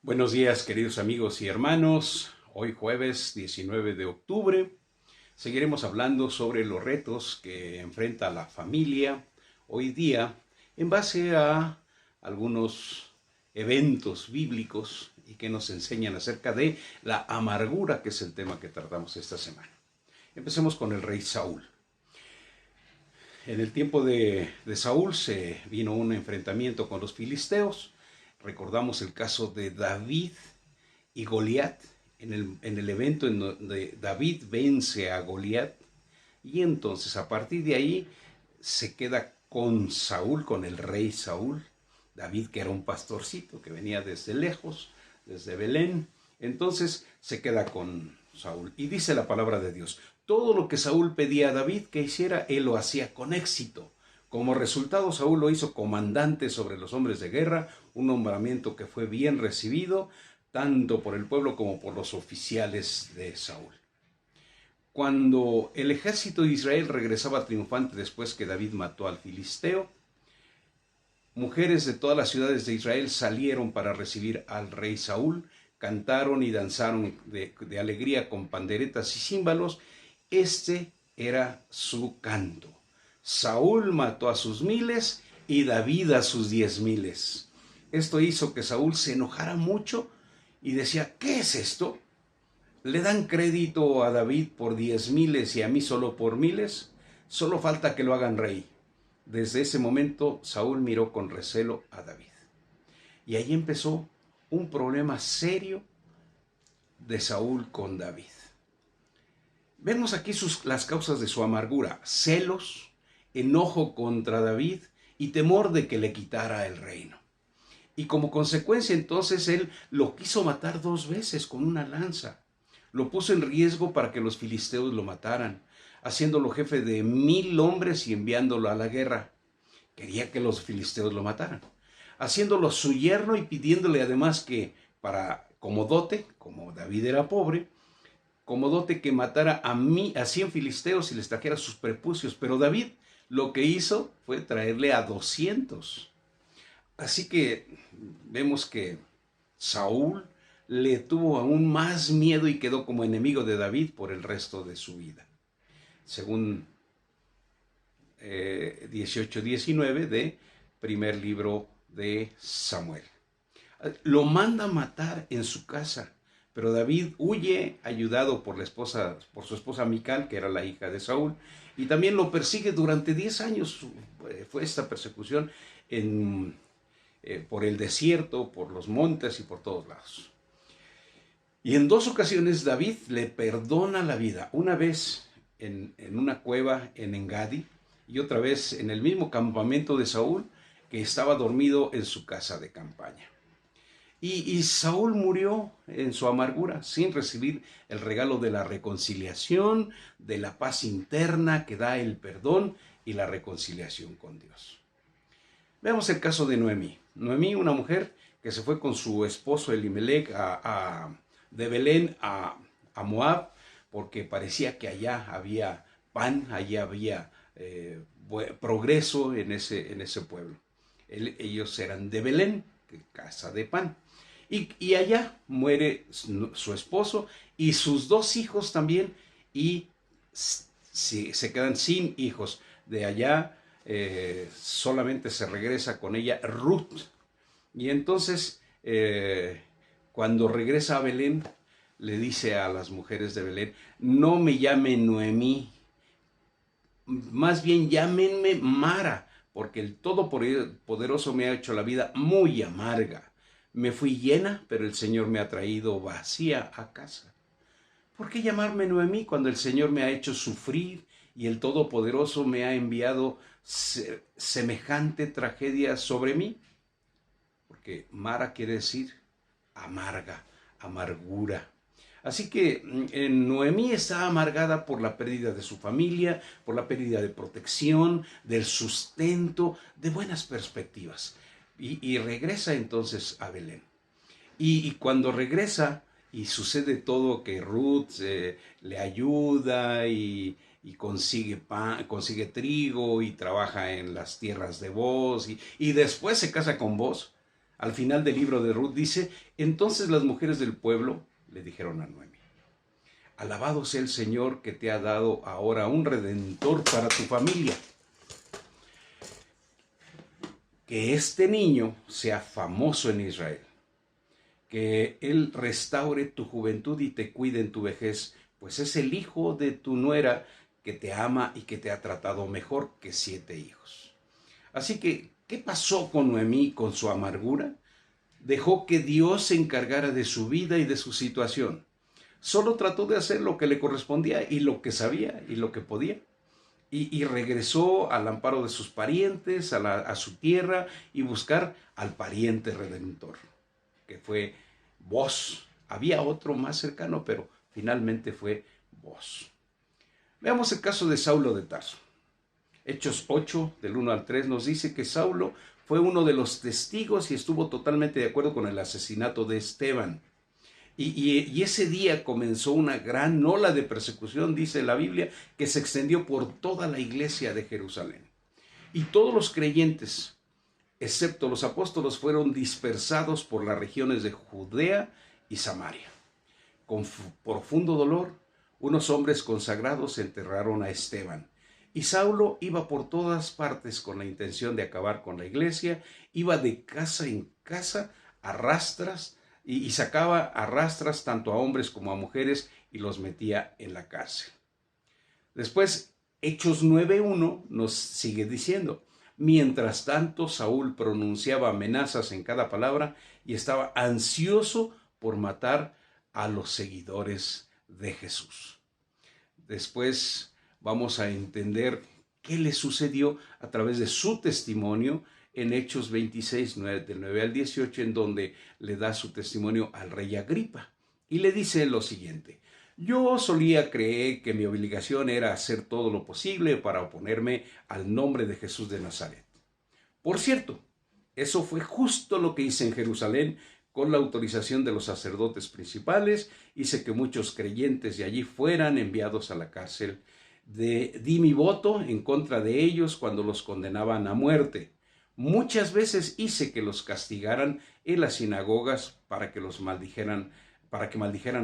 Buenos días, queridos amigos y hermanos. Hoy jueves 19 de octubre seguiremos hablando sobre los retos que enfrenta la familia hoy día en base a algunos eventos bíblicos y que nos enseñan acerca de la amargura, que es el tema que tratamos esta semana. Empecemos con el rey Saúl. En el tiempo de Saúl se vino un enfrentamiento con los filisteos. Recordamos el caso de David y Goliat, en el evento en donde David vence a Goliat, y entonces a partir de ahí se queda con Saúl, con el rey Saúl. David, que era un pastorcito que venía desde lejos, desde Belén, entonces se queda con Saúl. Y dice la palabra de Dios: todo lo que Saúl pedía a David que hiciera, él lo hacía con éxito. Como resultado, Saúl lo hizo comandante sobre los hombres de guerra, un nombramiento que fue bien recibido tanto por el pueblo como por los oficiales de Saúl. Cuando el ejército de Israel regresaba triunfante después que David mató al filisteo, mujeres de todas las ciudades de Israel salieron para recibir al rey Saúl, cantaron y danzaron de alegría con panderetas y címbalos. Este era su canto: Saúl mató a sus miles y David a sus 10,000. Esto hizo que Saúl se enojara mucho y decía: ¿qué es esto? ¿Le dan crédito a David por 10,000 y a mí solo por miles? Solo falta que lo hagan rey. Desde ese momento Saúl miró con recelo a David. Y ahí empezó un problema serio de Saúl con David. Vemos aquí las causas de su amargura: celos, enojo contra David y temor de que le quitara el reino. Y como consecuencia entonces él lo quiso matar 2 veces con una lanza. Lo puso en riesgo para que los filisteos lo mataran, haciéndolo jefe de 1,000 hombres y enviándolo a la guerra. Quería que los filisteos lo mataran, haciéndolo su yerno y pidiéndole además que, como dote, como David era pobre, como dote que matara a 100 filisteos y les trajera sus prepucios. Pero David lo que hizo fue traerle a 200. Así que vemos que Saúl le tuvo aún más miedo y quedó como enemigo de David por el resto de su vida, según 18:19 de primer libro de Samuel. Lo manda a matar en su casa, pero David huye ayudado por su esposa Mical, que era la hija de Saúl, y también lo persigue durante 10 años. Fue esta persecución por el desierto, por los montes y por todos lados. Y en 2 ocasiones David le perdona la vida: una vez en una cueva en Engadi, y otra vez en el mismo campamento de Saúl, que estaba dormido en su casa de campaña. Y Saúl murió en su amargura, sin recibir el regalo de la reconciliación, de la paz interna que da el perdón y la reconciliación con Dios. Veamos el caso de Noemí. Noemí, una mujer que se fue con su esposo Elimelech de Belén a Moab, porque parecía que allá había pan, allá había progreso en ese pueblo. Ellos eran de Belén, casa de pan. Y allá muere su esposo y sus 2 hijos también, y se quedan sin hijos. De allá solamente se regresa con ella Ruth. Y entonces, cuando regresa a Belén, le dice a las mujeres de Belén: no me llamen Noemí, más bien llámenme Mara, porque el Todopoderoso me ha hecho la vida muy amarga. Me fui llena, pero el Señor me ha traído vacía a casa. ¿Por qué llamarme Noemí cuando el Señor me ha hecho sufrir y el Todopoderoso me ha enviado semejante tragedia sobre mí? Porque Mara quiere decir amarga, amargura. Así que Noemí está amargada por la pérdida de su familia, por la pérdida de protección, del sustento, de buenas perspectivas. Y regresa entonces a Belén. Y cuando regresa y sucede todo, que Ruth le ayuda y consigue pan, consigue trigo y trabaja en las tierras de Boz, y después se casa con Boz. Al final del libro de Ruth dice, entonces las mujeres del pueblo le dijeron a Noemi, alabado sea el Señor que te ha dado ahora un redentor para tu familia. Que este niño sea famoso en Israel. Que él restaure tu juventud y te cuide en tu vejez, pues es el hijo de tu nuera que te ama y que te ha tratado mejor que 7 hijos. Así que, ¿qué pasó con Noemí con su amargura? Dejó que Dios se encargara de su vida y de su situación. Solo trató de hacer lo que le correspondía y lo que sabía y lo que podía. Y regresó al amparo de sus parientes, a su tierra, y buscar al pariente redentor, que fue Boz. Había otro más cercano, pero finalmente fue Boz. Veamos el caso de Saulo de Tarso. Hechos 8, del 1 al 3, nos dice que Saulo fue uno de los testigos y estuvo totalmente de acuerdo con el asesinato de Esteban. Y ese día comenzó una gran ola de persecución, dice la Biblia, que se extendió por toda la iglesia de Jerusalén. Y todos los creyentes, excepto los apóstolos, fueron dispersados por las regiones de Judea y Samaria. Con profundo dolor, unos hombres consagrados enterraron a Esteban. Y Saulo iba por todas partes con la intención de acabar con la iglesia, iba de casa en casa a rastras, y sacaba a rastras tanto a hombres como a mujeres y los metía en la cárcel. Después, Hechos 9:1 nos sigue diciendo, mientras tanto Saúl pronunciaba amenazas en cada palabra y estaba ansioso por matar a los seguidores de Jesús. Después vamos a entender qué le sucedió a través de su testimonio en Hechos 26, del 9 al 18, en donde le da su testimonio al rey Agripa. Y le dice lo siguiente, yo solía creer que mi obligación era hacer todo lo posible para oponerme al nombre de Jesús de Nazaret. Por cierto, eso fue justo lo que hice en Jerusalén con la autorización de los sacerdotes principales. Hice que muchos creyentes de allí fueran enviados a la cárcel. Di mi voto en contra de ellos cuando los condenaban a muerte. Muchas veces hice que los castigaran en las sinagogas para que maldijeran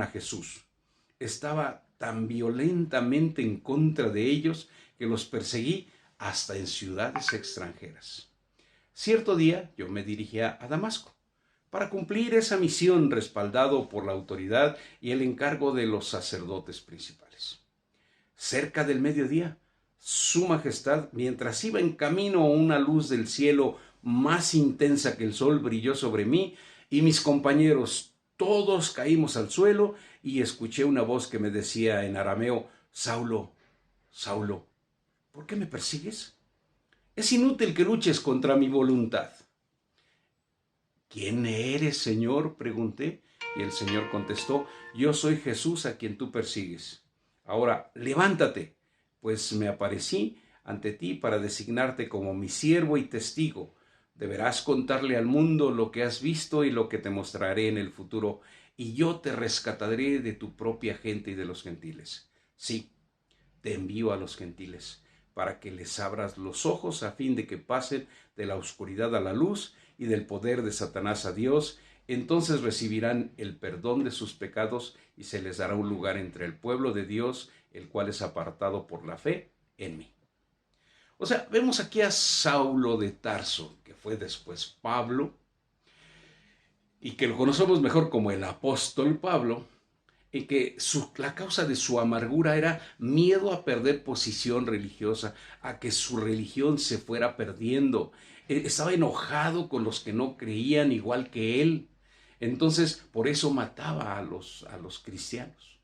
a Jesús. Estaba tan violentamente en contra de ellos que los perseguí hasta en ciudades extranjeras. Cierto día yo me dirigía a Damasco para cumplir esa misión respaldado por la autoridad y el encargo de los sacerdotes principales. Cerca del mediodía, Su Majestad, mientras iba en camino, una luz del cielo más intensa que el sol brilló sobre mí y mis compañeros todos caímos al suelo y escuché una voz que me decía en arameo, Saulo, Saulo, ¿por qué me persigues? Es inútil que luches contra mi voluntad. ¿Quién eres, Señor?, pregunté, y el Señor contestó, yo soy Jesús a quien tú persigues. Ahora, levántate, pues me aparecí ante ti para designarte como mi siervo y testigo. Deberás contarle al mundo lo que has visto y lo que te mostraré en el futuro, y yo te rescataré de tu propia gente y de los gentiles. Sí, te envío a los gentiles, para que les abras los ojos a fin de que pasen de la oscuridad a la luz y del poder de Satanás a Dios. Entonces recibirán el perdón de sus pecados y se les dará un lugar entre el pueblo de Dios, el cual es apartado por la fe en mí. O sea, vemos aquí a Saulo de Tarso, que fue después Pablo, y que lo conocemos mejor como el apóstol Pablo, en que la causa de su amargura era miedo a perder posición religiosa, a que su religión se fuera perdiendo. Estaba enojado con los que no creían igual que él. Entonces, por eso mataba a los cristianos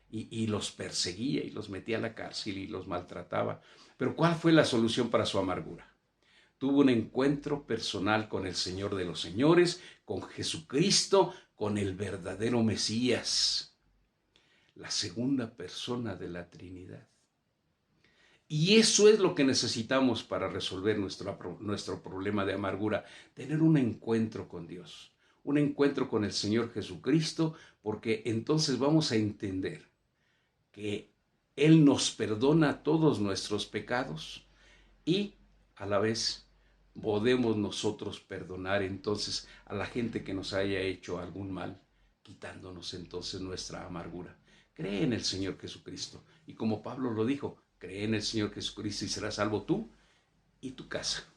y los perseguía y los metía a la cárcel y los maltrataba. Pero ¿cuál fue la solución para su amargura? Tuvo un encuentro personal con el Señor de los señores, con Jesucristo, con el verdadero Mesías, la segunda persona de la Trinidad. Y eso es lo que necesitamos para resolver nuestro problema de amargura, tener un encuentro con Dios, un encuentro con el Señor Jesucristo, porque entonces vamos a entender que Él nos perdona todos nuestros pecados y a la vez podemos nosotros perdonar entonces a la gente que nos haya hecho algún mal, quitándonos entonces nuestra amargura? Cree en el Señor Jesucristo. Y como Pablo lo dijo, cree en el Señor Jesucristo y serás salvo tú y tu casa.